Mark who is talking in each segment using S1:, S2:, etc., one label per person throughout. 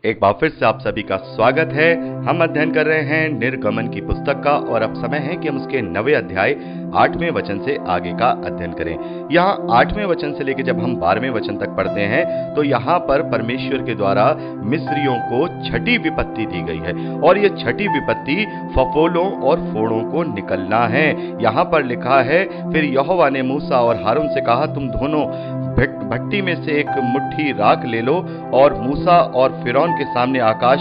S1: एक बार फिर से आप सभी का स्वागत है। हम अध्ययन कर रहे हैं निर्गमन की पुस्तक का और अब समय है कि हम उसके 9वें अध्याय 8वें वचन से आगे का अध्ययन करें। यहाँ 8वें वचन से लेकर जब हम 12वें वचन तक पढ़ते हैं तो यहाँ पर परमेश्वर के द्वारा मिस्रियों को छठी विपत्ति दी गई है और ये छठी विपत्ति फफोलों और फोड़ों को निकलना है। यहाँ पर लिखा है, फिर यहोवा ने मूसा और हारून से कहा, तुम दोनों भट्टी में से एक मुट्ठी राख ले लो और मूसा और फिरौन के सामने आकाश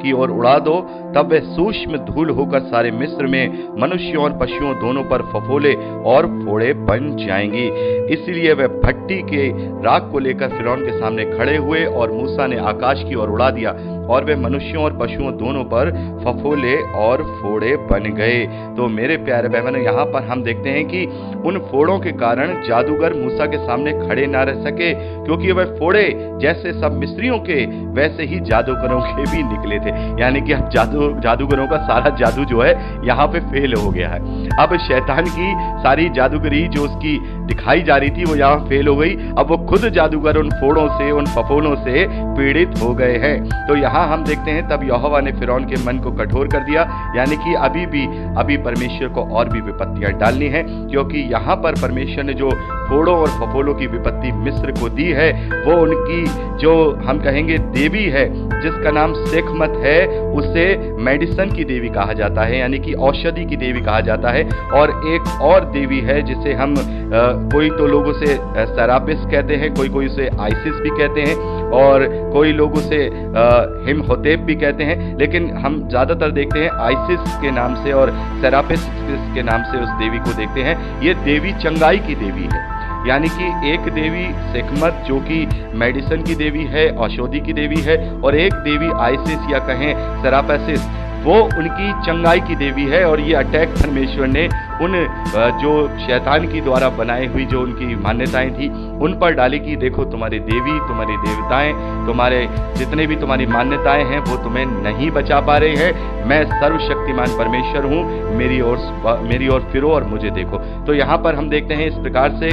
S1: की ओर उड़ा दो। तब वे सूक्ष्म धूल होकर सारे मिस्र में मनुष्यों और पशुओं दोनों पर फफोले और फोड़े बन जाएंगी। इसलिए वे भट्टी के राख को लेकर फिरौन के सामने खड़े हुए और मूसा ने आकाश की ओर उड़ा दिया और वे मनुष्यों और पशुओं दोनों पर फफोले और फोड़े बन गए। तो मेरे प्यारे बहनों, यहाँ पर हम देखते हैं कि उन फोड़ों के कारण जादूगर मूसा के सामने खड़े ना रह सके, क्योंकि वह फोड़े जैसे सब मिस्रियों के वैसे ही जादूगरों के भी निकले थे। यानी कि अब जादूगरों का सारा जादू जो है यहाँ पे फेल हो गया है। अब शैतान की सारी जादूगरी जो उसकी दिखाई जा रही थी वो यहाँ फेल हो गई। अब वो खुद जादूगर उन फोड़ों से, उन फफोलों से पीड़ित हो गए हैं। तो यहाँ हम देखते हैं, तब यहोवा ने फिरौन के मन को कठोर कर दिया। यानी कि अभी परमेश्वर को और भी विपत्तियां डालनी है, क्योंकि यहाँ पर परमेश्वर ने जो फोड़ों और फफोलों की विपत्ति मिस्र को दी है वो उनकी जो हम कहेंगे देवी है, जिसका नाम सेखमत है, उसे मेडिसन की देवी कहा जाता है, यानी कि औषधि की देवी कहा जाता है। और एक और देवी है जिसे हम कोई तो लोग उसे सेरापिस कहते हैं, कोई उसे आइसिस भी कहते हैं और कोई लोग उसे हिमहोतेप भी कहते हैं, लेकिन हम ज्यादातर देखते हैं आइसिस के नाम से और सेरापिस के नाम से उस देवी को देखते हैं। ये देवी चंगाई की देवी है। यानी कि एक देवी सेखमत जो कि मेडिसन की देवी है, औषधि की देवी है, और एक देवी आइसिस या कहें सेरापेसिस, वो उनकी चंगाई की देवी है। और ये अटैक परमेश्वर ने उन जो शैतान की द्वारा बनाई हुई जो उनकी मान्यताएं थी उन पर डाली कि देखो तुम्हारी देवी, तुम्हारी देवताएं, तुम्हारे जितने भी तुम्हारी मान्यताएं हैं वो तुम्हें नहीं बचा पा रहे हैं। मैं सर्वशक्तिमान परमेश्वर हूँ, मेरी ओर फिरो और मुझे देखो। तो यहाँ पर हम देखते हैं इस प्रकार से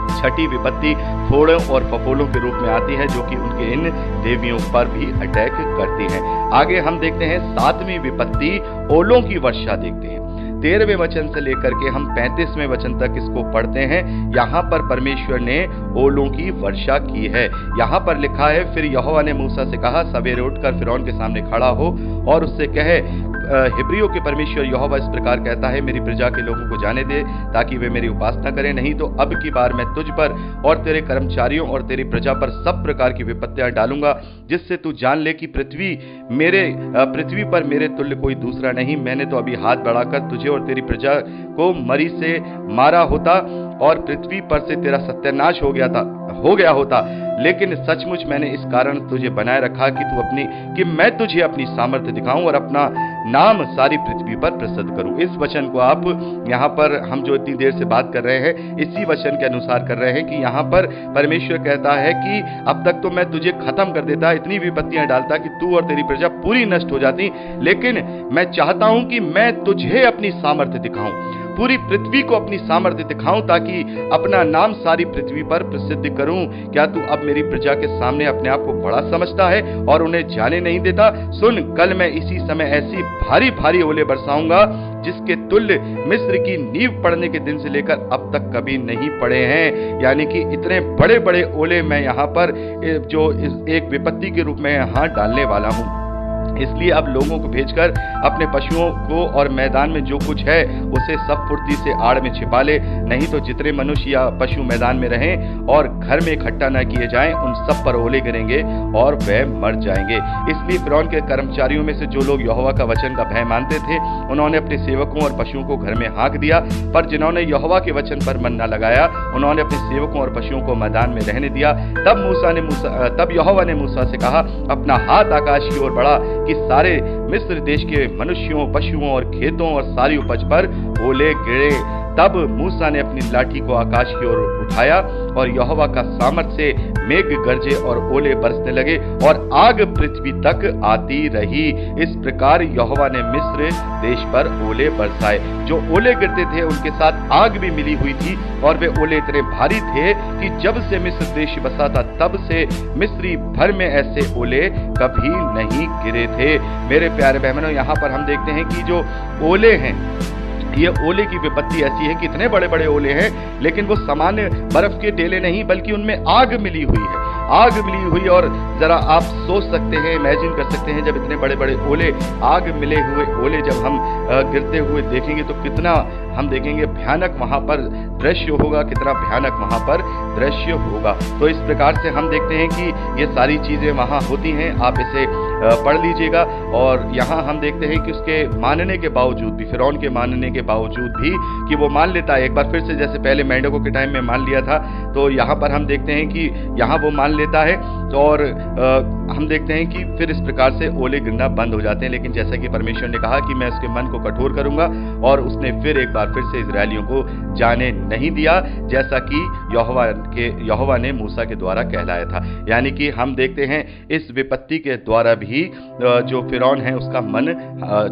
S1: छठी विपत्ति फोड़ों और फफोलों के रूप में आती है, जो कि उनके इन देवियों पर भी अटैक करती है। आगे हम देखते हैं 7वीं विपत्ति ओलों की वर्षा देखते हैं। 13वें वचन से लेकर के हम 35वें वचन तक इसको पढ़ते हैं। यहाँ पर परमेश्वर ने ओलों की वर्षा की है। यहाँ पर लिखा है, फिर यहोवा ने मूसा से कहा, सवेरे उठकर फिरौन के सामने खड़ा हो और उससे कहे, हिब्रियों के परमेश्वर यहोवा इस प्रकार कहता है, मेरी प्रजा के लोगों को जाने दे ताकि वे मेरी उपासना करें, नहीं तो अब की बार मैं तुझ पर और तेरे कर्मचारियों और तेरी प्रजा पर सब प्रकार की विपत्तियां डालूंगा, जिससे तू जान ले कि पृथ्वी पर मेरे तुल्य कोई दूसरा नहीं। मैंने तो अभी हाथ बढ़ाकर तुझे और तेरी प्रजा को मरी से मारा होता और पृथ्वी पर से तेरा सत्यानाश हो गया होता, लेकिन सचमुच मैंने इस कारण तुझे बनाए रखा कि मैं तुझे अपनी सामर्थ्य दिखाऊं और अपना नाम सारी पृथ्वी पर प्रसिद्ध करूं। इस वचन को आप यहाँ पर हम जो इतनी देर से बात कर रहे हैं इसी वचन के अनुसार कर रहे हैं कि यहाँ पर परमेश्वर कहता है कि अब तक तो मैं तुझे खत्म कर देता, इतनी विपत्तियां डालता कि तू और तेरी प्रजा पूरी नष्ट हो जाती, लेकिन मैं चाहता हूं कि मैं तुझे अपनी सामर्थ्य दिखाऊं, पूरी पृथ्वी को अपनी सामर्थ्य दिखाऊं, ताकि अपना नाम सारी पृथ्वी पर प्रसिद्ध करूं। क्या तू अब मेरी प्रजा के सामने अपने आप को बड़ा समझता है और उन्हें जाने नहीं देता? सुन, कल मैं इसी समय ऐसी भारी भारी ओले बरसाऊंगा जिसके तुल्य मिस्र की नींव पड़ने के दिन से लेकर अब तक कभी नहीं पड़े हैं। यानी कि इतने बड़े बड़े ओले मैं यहाँ पर जो एक विपत्ति के रूप में यहाँ डालने वाला हूँ। इसलिए अब लोगों को भेजकर अपने पशुओं को और मैदान में जो कुछ है उसे सब फुर्ती से आड़ में छिपा ले, नहीं तो जितने मनुष्य या पशु मैदान में रहें और घर में इकट्ठा न किए जाएं, उन सब पर ओले गिरेंगे और वे मर जाएंगे। इसलिए फिरौन के कर्मचारियों में से जो लोग यहोवा का वचन का भय मानते थे, उन्होंने अपने सेवकों और पशुओं को घर में हाँक दिया, पर जिन्होंने यहोवा के वचन पर मन न लगाया, उन्होंने अपने सेवकों और पशुओं को मैदान में रहने दिया। तब यहोवा ने मूसा से कहा, अपना हाथ आकाश की ओर बढ़ा कि सारे मिस्र देश के मनुष्यों, पशुओं और खेतों और सारी उपज पर ओले गिरे। तब मूसा ने अपनी लाठी को आकाश की ओर उठाया और यहोवा का सामर्थ से मेघ गरजे और ओले बरसने लगे और आग पृथ्वी तक आती रही। इस प्रकार यहोवा ने मिस्र देश पर ओले बरसाए। जो ओले गिरते थे उनके साथ आग भी मिली हुई थी और वे ओले इतने भारी थे कि जब से मिस्र देश बसा था तब से मिस्री भर में ऐसे ओले कभी नहीं गिरे थे। मेरे प्यारे बहनों, यहाँ पर हम देखते हैं कि जो ओले हैं, ये ओले की विपत्ति ऐसी है कि इतने बड़े बड़े ओले हैं, लेकिन वो सामान्य बर्फ के ढेले नहीं बल्कि उनमें आग मिली हुई है, आग मिली हुई। और जरा आप सोच सकते हैं, इमेजिन कर सकते हैं, जब इतने बड़े बड़े ओले, आग मिले हुए ओले जब हम गिरते हुए देखेंगे तो कितना हम देखेंगे भयानक वहां पर दृश्य होगा, कितना भयानक वहां पर दृश्य होगा। तो इस प्रकार से हम देखते हैं कि ये सारी चीजें वहां होती हैं। आप इसे पढ़ लीजिएगा। और यहाँ हम देखते हैं कि उसके मानने के बावजूद भी, फिरौन के मानने के बावजूद भी कि वो मान लेता है एक बार फिर से, जैसे पहले मेंढकों के टाइम में मान लिया था, तो यहाँ पर हम देखते हैं कि यहाँ वो मान लेता है और हम देखते हैं कि फिर इस प्रकार से ओले गिरना बंद हो जाते हैं। लेकिन जैसा कि परमेश्वर ने कहा कि मैं उसके मन को कठोर करूंगा, और उसने फिर एक बार फिर से इजरायलियों को जाने नहीं दिया, जैसा कि यहोवा ने मूसा के द्वारा कहलाया था। यानी कि हम देखते हैं इस विपत्ति के द्वारा भी जो फिरौन है उसका मन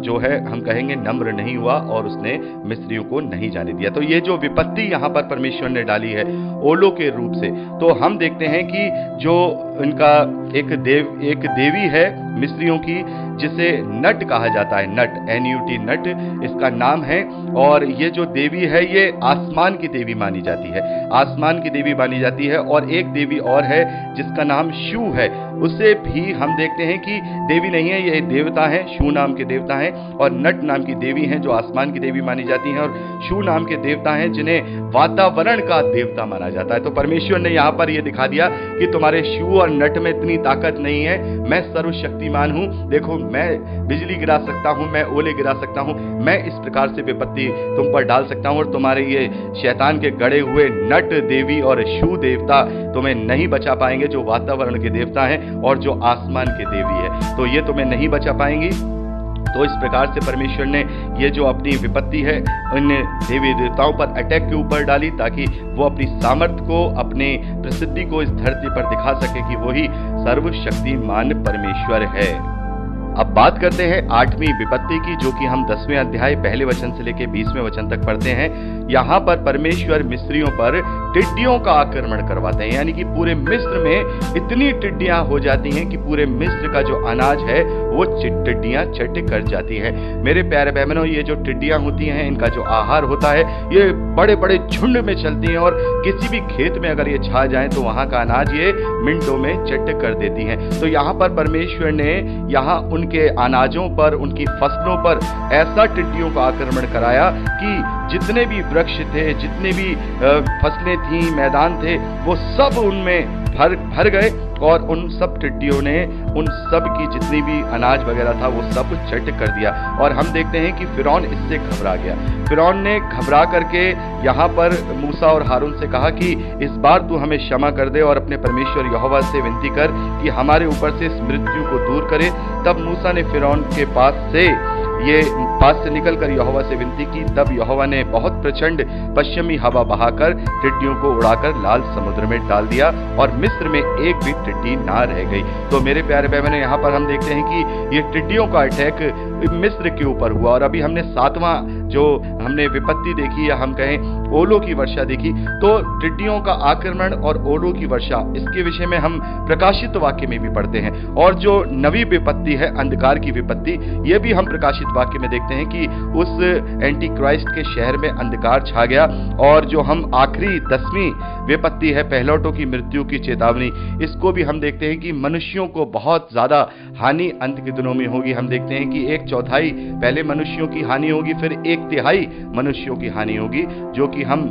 S1: जो है हम कहेंगे नम्र नहीं हुआ और उसने मिस्रियों को नहीं जाने दिया। तो ये जो विपत्ति यहाँ पर परमेश्वर ने डाली है ओलों के रूप से, तो हम देखते हैं कि जो इनका एक देवी है मिस्रियों की, जिसे नट कहा जाता है, नट, NUT, नट इसका नाम है। और ये जो देवी है ये आसमान की देवी मानी जाती है, आसमान की देवी मानी जाती है। और एक देवी और है जिसका नाम शू है, उसे भी हम देखते हैं कि देवी नहीं है, ये देवता है, शू नाम के देवता हैं। और नट नाम की देवी हैं जो आसमान की देवी मानी जाती हैं, और शू नाम के देवता हैं जिन्हें वातावरण का देवता माना जाता है। तो परमेश्वर ने यहाँ पर यह दिखा दिया कि तुम्हारे शू और नट में इतनी ताकत नहीं है, मैं सर्वशक्तिमान हूं। देखो, मैं बिजली गिरा सकता हूं, मैं ओले गिरा सकता हूं, मैं इस प्रकार से विपत्ति तुम पर डाल सकता हूं, और तुम्हारे ये शैतान के गड़े हुए नट देवी और शू देवता तुम्हें नहीं बचा पाएंगे, जो वातावरण के देवता हैं और जो आसमान के देवी है, तो ये तुम्हें नहीं बचा पाएंगी। तो इस प्रकार से परमेश्वर ने ये जो अपनी विपत्ति है इन देवी देवताओं पर अटैक के ऊपर डाली, ताकि वो अपनी सामर्थ्य को, अपनी प्रसिद्धि को इस धरती पर दिखा सके कि वही सर्वशक्तिमान परमेश्वर है। अब बात करते हैं 8वीं विपत्ति की, जो कि हम 10वें अध्याय पहले वचन से लेकर 20वें वचन तक पढ़ते हैं। यहाँ पर परमेश्वर मिस्रियों पर टिड्डियों का आक्रमण करवाते हैं, यानी कि पूरे मिस्र में इतनी टिड्डियां हो जाती हैं कि पूरे मिस्र का जो अनाज है वो टिड्डियां चट कर जाती हैं। मेरे प्यारे बहनों, ये जो टिड्डियां होती हैं इनका जो आहार होता है, ये बड़े बड़े झुंड में चलती हैं और किसी भी खेत में अगर ये छा जाए तो वहां का अनाज ये मिनटों में चट कर देती हैं। तो यहाँ पर परमेश्वर ने यहाँ उनके अनाजों पर, उनकी फसलों पर ऐसा टिड्डियों का आक्रमण कराया कि जितने भी वृक्ष थे, जितने भी फसलें थी, मैदान थे, वो सब उनमें भर गए, और उन सब टिड्डियों ने उन सब की जितनी भी अनाज वगैरह था वो सब चट कर दिया। और हम देखते हैं कि फिरौन इससे घबरा गया। फिरौन ने घबरा करके यहाँ पर मूसा और हारून से कहा कि इस बार तू हमें क्षमा कर दे और अपने परमेश्वर यहोवा से विनती कर कि हमारे ऊपर से इस मृत्यु को दूर करे। तब मूसा ने फिरौन के पास से निकलकर यहोवा से विनती की। तब यहोवा ने बहुत प्रचंड पश्चिमी हवा बहाकर टिड्डियों को उड़ाकर लाल समुद्र में डाल दिया और मिस्र में एक भी टिड्डी ना रह गई। तो मेरे प्यारे बहनों, यहाँ पर हम देखते हैं कि ये टिड्डियों का अटैक मिस्र के ऊपर हुआ। और अभी हमने 7वां जो हमने विपत्ति देखी, या हम कहें ओलों की वर्षा देखी, तो टिड्डियों का आक्रमण और ओलों की वर्षा, इसके विषय में हम प्रकाशित वाक्य में भी पढ़ते हैं। और जो नवी विपत्ति है, अंधकार की विपत्ति, ये भी हम प्रकाशित वाक्य में देखते हैं कि उस एंटी क्राइस्ट के शहर में अंधकार छा गया। और जो हम आखिरी 10वीं विपत्ति है, पहलौठों की मृत्यु की चेतावनी, इसको भी हम देखते हैं कि मनुष्यों को बहुत ज्यादा हानि अंत के दिनों में होगी। हम देखते हैं कि 1/4 पहले मनुष्यों की हानि होगी, फिर 1/3 मनुष्यों की हानि होगी, जो कि हम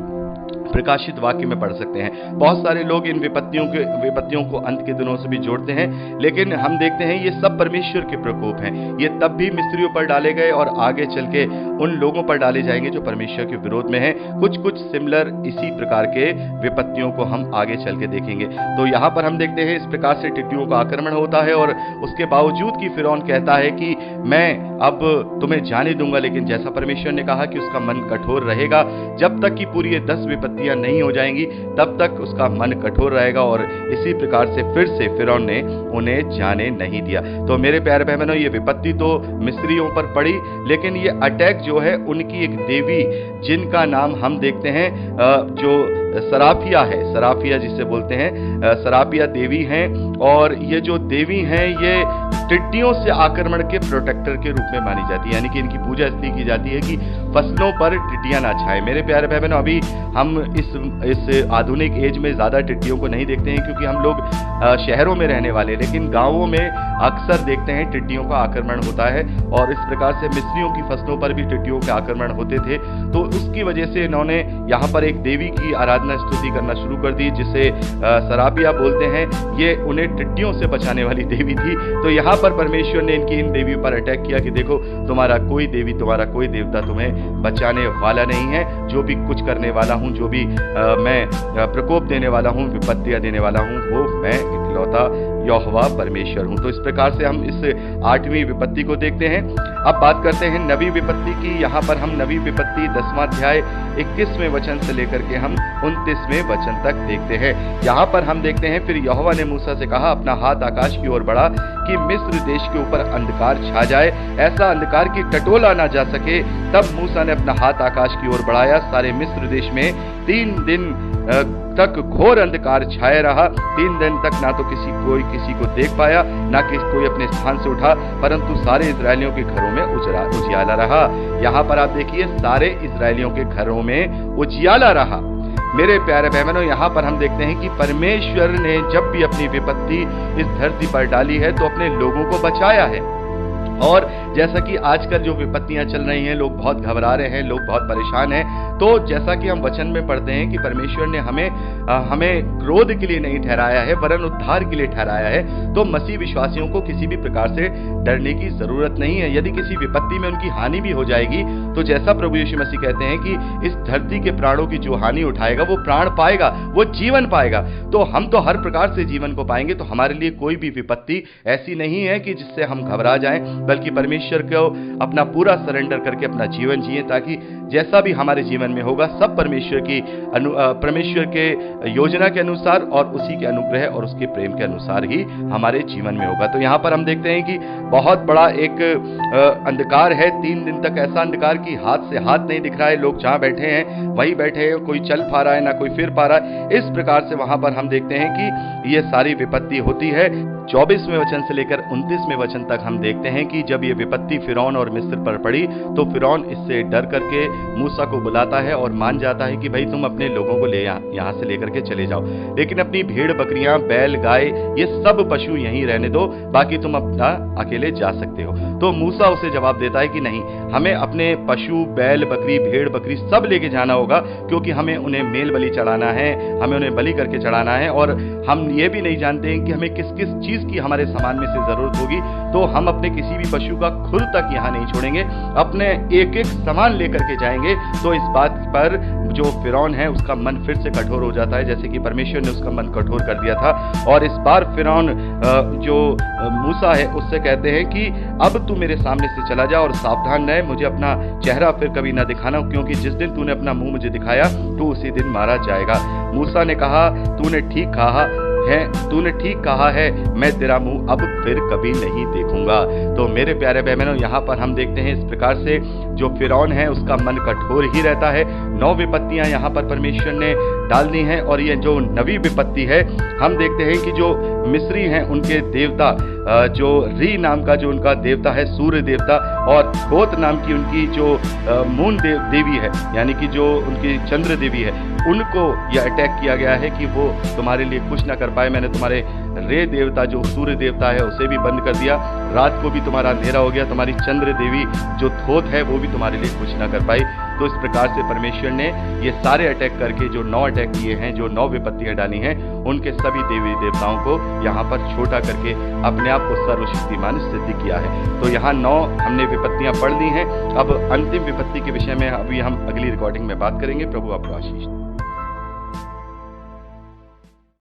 S1: प्रकाशित वाक्य में पढ़ सकते हैं। बहुत सारे लोग इन विपत्तियों को अंत के दिनों से भी जोड़ते हैं, लेकिन हम देखते हैं ये सब परमेश्वर के प्रकोप हैं। ये तब भी मिस्रियों पर डाले गए और आगे चल के उन लोगों पर डाले जाएंगे जो परमेश्वर के विरोध में हैं। कुछ सिमिलर इसी प्रकार के विपत्तियों को हम आगे चल के देखेंगे। तो यहाँ पर हम देखते हैं इस प्रकार से टिड्डियों का आक्रमण होता है और उसके बावजूद कि फिरौन कहता है कि मैं अब तुम्हें जाने दूंगा, लेकिन जैसा परमेश्वर ने कहा कि उसका मन कठोर रहेगा जब तक कि पूरी 10 विपत्तियां नहीं हो जाएंगी, तब तक उसका मन कठोर रहेगा। और इसी प्रकार से फिर से फिरौन ने उन्हें जाने नहीं दिया। तो मेरे प्यारे भाई बहनों, ये विपत्ति तो मिस्रियों पर पड़ी, लेकिन ये अटैक जो है उनकी एक देवी जिनका नाम हम देखते हैं जो सराफिया है, सराफिया जिसे बोलते हैं, सराफिया देवी हैं। और ये जो देवी हैं ये टिड्डियों से आक्रमण के प्रोटेक्टर के रूप में मानी जाती है, यानी कि इनकी पूजा इसलिए की जाती है कि फसलों पर टिड्डियां ना छाए। मेरे प्यारे भाई बहनों, अभी हम इस आधुनिक एज में ज्यादा टिड्डियों को नहीं देखते हैं क्योंकि हम लोग शहरों में रहने वाले, लेकिन गांवों में अक्सर देखते हैं टिड्डियों का आक्रमण होता है। और इस प्रकार से मिस्रियों की फसलों पर भी टिड्डियों के आक्रमण होते थे। तो उसकी वजह से इन्होंने यहाँ पर एक देवी की आराधना स्तुति करना शुरू कर दी जिसे सरापिया बोलते हैं। ये उन्हें टिड्डियों से बचाने वाली देवी थी। तो यहाँ पर परमेश्वर ने इन देवियों पर अटैक किया कि देखो, तुम्हारा कोई देवी, तुम्हारा कोई देवता तुम्हें बचाने वाला नहीं है। जो भी कुछ करने वाला हूँ, जो भी मैं प्रकोप देने वाला हूँ, विपत्तियां देने वाला हूँ, वो मैं इकलौता यहोवा परमेश्वर हूं। तो इस प्रकार से हम इस 8वीं विपत्ति को देखते हैं। अब बात करते हैं 9वीं विपत्ति की। यहाँ पर हम 9वीं विपत्ति 10वां अध्याय 21वें वचन से लेकर के हम 29वें वचन तक देखते हैं। यहाँ पर हम देखते हैं, फिर यहोवा ने मूसा से कहा, अपना हाथ आकाश की ओर बढ़ा कि मिस्र देश के ऊपर अंधकार छा जाए, ऐसा अंधकार की टटोला ना जा सके। तब मूसा ने अपना हाथ आकाश की ओर बढ़ाया, सारे मिस्र देश में 3 दिन तक घोर अंधकार छाया रहा। 3 दिन तक ना तो कोई किसी को देख पाया, ना कोई अपने स्थान से उठा, परंतु सारे इजरायलियों के घरों में उजियाला रहा। यहाँ पर आप देखिए, सारे इजरायलियों के घरों में उजियाला रहा। मेरे प्यारे बहनों, यहाँ पर हम देखते हैं कि परमेश्वर ने जब भी अपनी विपत्ति इस धरती पर डाली है तो अपने लोगों को बचाया है। और जैसा कि आजकल जो विपत्तियां चल रही हैं, लोग बहुत घबरा रहे हैं, लोग बहुत परेशान हैं। तो जैसा कि हम वचन में पढ़ते हैं कि परमेश्वर ने हमें क्रोध के लिए नहीं ठहराया है, वरन उद्धार के लिए ठहराया है। तो मसीह विश्वासियों को किसी भी प्रकार से डरने की जरूरत नहीं है। यदि किसी विपत्ति में उनकी हानि भी हो जाएगी, तो जैसा प्रभु यीशु मसीह कहते हैं कि इस धरती के प्राणों की जो हानि उठाएगा वो प्राण पाएगा, वो जीवन पाएगा। तो हम तो हर प्रकार से जीवन को पाएंगे। तो हमारे लिए कोई भी विपत्ति ऐसी नहीं है कि जिससे हम घबरा जाएं, बल्कि परमेश्वर को अपना पूरा सरेंडर करके अपना जीवन जिए, ताकि जैसा भी हमारे जीवन में होगा सब परमेश्वर के योजना के अनुसार और उसी के अनुग्रह और उसके प्रेम के अनुसार ही हमारे जीवन में होगा। तो यहाँ पर हम देखते हैं कि बहुत बड़ा एक अंधकार है। 3 दिन तक ऐसा अंधकार कि हाथ से हाथ नहीं दिख रहा है। लोग जहाँ बैठे हैं वही बैठे हैं, कोई चल पा रहा है ना कोई फिर पा रहा है। इस प्रकार से वहां पर हम देखते हैं कि ये सारी विपत्ति होती है। 24वें वचन से लेकर 29वें वचन तक हम देखते हैं कि जब ये विपत्ति फिरौन और मिस्र पर पड़ी तो फिरौन इससे डर करके मूसा को बुलाता है और मान जाता है कि भाई तुम अपने लोगों को ले यहाँ से लेकर के चले जाओ, लेकिन अपनी भेड़ बकरियां, बैल, गाय, ये सब पशु यहीं रहने दो, बाकी तुम अपना अकेले जा सकते हो। तो मूसा उसे जवाब देता है कि नहीं, हमें अपने पशु, बैल, बकरी, भेड़, बकरी सब लेके जाना होगा, क्योंकि हमें उन्हें मेल बलि चढ़ाना है, हमें उन्हें बलि करके चढ़ाना है। और हम ये भी नहीं जानते हैं कि हमें किस किस चीज की हमारे सामान में से जरूरत होगी। तो हम अपने किसी भी पशु का खुर तक यहाँ नहीं छोड़ेंगे, अपने एक एक सामान लेकर के जाएंगे। तो इस बात पर जो फिरौन है उसका मन फिर से कठोर हो जाता है, जैसे कि परमेश्वर ने उसका मन कठोर कर दिया था। और इस बार फिरौन जो मूसा है उससे कहते हैं कि अब तू मेरे सामने से चला जा और सावधान रह, मुझे अपना चेहरा फिर कभी ना दिखाना, क्योंकि जिस दिन तूने अपना मुंह मुझे दिखाया तो उसी दिन मारा जाएगा। मूसा ने कहा, तूने ठीक कहा है, मैं तेरा मुंह अब फिर कभी नहीं देखूंगा। तो मेरे प्यारे बहनों, यहाँ पर हम देखते हैं इस प्रकार से जो फिरौन है उसका मन कठोर ही रहता है। 9 विपत्तियां यहाँ पर परमेश्वर ने डाल दी हैं। और ये जो 9वीं विपत्ति है, हम देखते हैं कि जो मिस्री हैं उनके देवता, जो री नाम का जो उनका देवता है सूर्य देवता, और खोत नाम की उनकी जो मून देवी है, यानी कि जो उनकी चंद्र देवी है, उनको यह अटैक किया गया है कि वो तुम्हारे लिए कुछ ना कर पाए। मैंने तुम्हारे रे देवता जो सूर्य देवता है उसे भी बंद कर दिया, रात को भी तुम्हारा अंधेरा हो गया, तुम्हारी चंद्र देवी जो थोथ है वो भी तुम्हारे लिए कुछ ना कर पाई। तो इस प्रकार से परमेश्वर ने ये सारे अटैक करके जो 9 अटैक किए हैं, जो 9 विपत्तियां डाली हैं, उनके सभी देवी देवताओं को यहाँ पर छोटा करके अपने आप को सर्वशक्तिमान सिद्ध किया है। तो यहाँ 9 हमने विपत्तियां पढ़ ली हैं। अब अंतिम विपत्ति के विषय में अभी हम अगली रिकॉर्डिंग में बात करेंगे। प्रभु आपको आशीष।